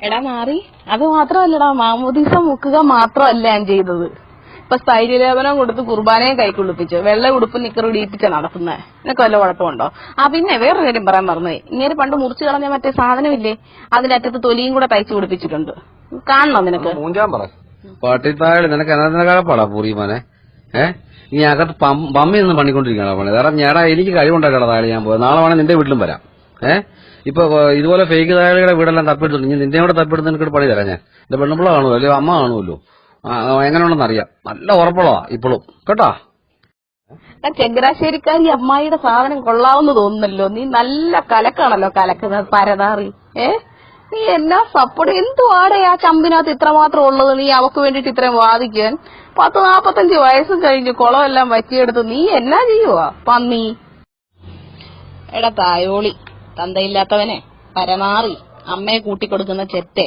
എടാ മാറി അത് മാത്രമല്ലടാ, മാമോദീസ മുക്കുക മാത്രമല്ല ഞാൻ ചെയ്തത്. ഇപ്പൊ സ്ഥൈര്യലേപനം കൊടുത്ത് കുർബാനയെ കൈക്കുള്ളിപ്പിച്ച് വെള്ള ഉടുപ്പ് നിക്കർ ഇടിയിപ്പിച്ച നടത്തുന്നത്. നിനക്ക് വല്ല കുഴപ്പമുണ്ടോ? പിന്നെ വേറൊരു കാര്യം പറയാൻ മറന്നുപോയി. ഇങ്ങനെ പണ്ട് മുറിച്ചു കളഞ്ഞ മറ്റേ സാധനമില്ലേ, അതിന്റെ അറ്റത്ത് തൊലിയും കൂടെ തയ്ച്ചു പിടിപ്പിച്ചിട്ടുണ്ട്. കാണണോ നിനക്ക്? പട്ടിത്താഴ് നിനക്ക് എന്നതിനെക്കാളപ്പാടാ പൂറിമാനെ. നീ അകത്ത് പമ്മി നിന്ന് പണിക്കൊണ്ടിരിക്കണോ പണി? കാരണം ഞാടാ എനിക്ക് കഴിവുണ്ടാക്കണ താഴെ ഞാൻ പോയത്. നാളെ വേണേ നിന്റെ വീട്ടിലും വരാം. ഇപ്പൊ ഇതുപോലെ ഫേക്ക് താഴെയുടെ വീടെല്ലാം തപ്പിടുത്തുണ്ട്. ഇനി നിന്റെ കൂടെ തപ്പിടുത്ത് എനിക്കൊരു പണി തരാം ഞാൻ. എന്റെ പെണ്ണുപിള്ള കാണുമല്ലോ, അല്ലെങ്കിൽ അമ്മ കാണുമല്ലോ. എങ്ങനെയുണ്ടെന്ന് അറിയാം. നല്ല ഉറപ്പുള്ളതാ ഇപ്പോഴും കേട്ടാ. ചെങ്കരാശ്ശേരിക്കാരി അമ്മായിയുടെ സാധനം കൊള്ളാവുന്ന തോന്നുന്നല്ലോ. നീ നല്ല കലക്കാണല്ലോ കലക്കുന്നത് പരതാറി. നീ എല്ലാം സപ്പോർട്ട് എന്തുവാടെ ആ ചമ്പിനകത്ത് ഇത്രമാത്രം ഉള്ളത്? നീ അവക്ക് വേണ്ടിട്ട് ഇത്രയും വാദിക്കാൻ 40-45 വയസ്സും കഴിഞ്ഞ് കുളമെല്ലാം വറ്റിയെടുത്ത് നീ എന്നാ ചെയ്യുവാ പന്നി? എടാ തായോളി, തന്തയില്ലാത്തവനെ, പരമാറി, അമ്മയെ കൂട്ടിക്കൊടുക്കുന്ന ചെറ്റെ,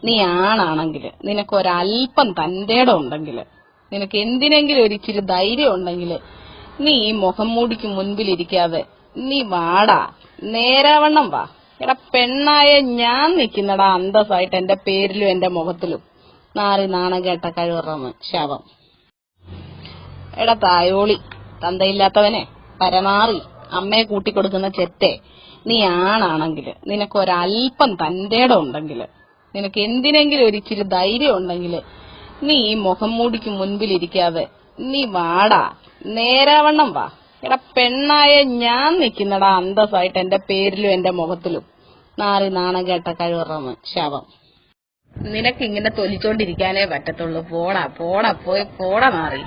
നീ ആണാണെങ്കിൽ, നിനക്കൊരൽപ്പം തന്റേടം ഉണ്ടെങ്കിൽ, നിനക്ക് എന്തിനെങ്കിലും ഒരിച്ചിരി ധൈര്യം ഉണ്ടെങ്കിൽ, നീ ഈ മുഖം മൂടിക്ക് മുൻപിലിരിക്കാതെ നീ വാടാ, നേരാവണ്ണം വാ. എടാ പെണ്ണായ ഞാൻ നിക്കുന്നടാ അന്തസ്സായിട്ട് എന്റെ പേരിലും എന്റെ മുഖത്തിലും. നാറി നാണം കേട്ട കഴിവറന്ന് ശവം. എടാ തായോളി, തന്തയില്ലാത്തവനെ, പരമാറി, അമ്മയെ കൂട്ടിക്കൊടുക്കുന്ന ചെറ്റെ, നീ ആണാണെങ്കിൽ, നിനക്കൊരൽപ്പം തന്റേടം ഉണ്ടെങ്കിൽ, നിനക്ക് എന്തിനെങ്കിലും ഒരിച്ചിരി ധൈര്യം ഉണ്ടെങ്കിൽ, നീ ഈ മുഖം മൂടിക്ക് മുൻപിലിരിക്കാതെ നീ വാടാ, നേരാവണ്ണം വാ. എടാ പെണ്ണായ ഞാൻ നിക്കുന്നടാ അന്തസ്സായിട്ട് എന്റെ പേരിലും എന്റെ മുഖത്തിലും. നാറി നാണം കേട്ട കഴിവറന്ന് ശവം. നിനക്കിങ്ങനെ തൊലിച്ചോണ്ടിരിക്കാനേ പറ്റത്തുള്ളൂ. പോടാ പോടാ പോയി പോടാ മാറി.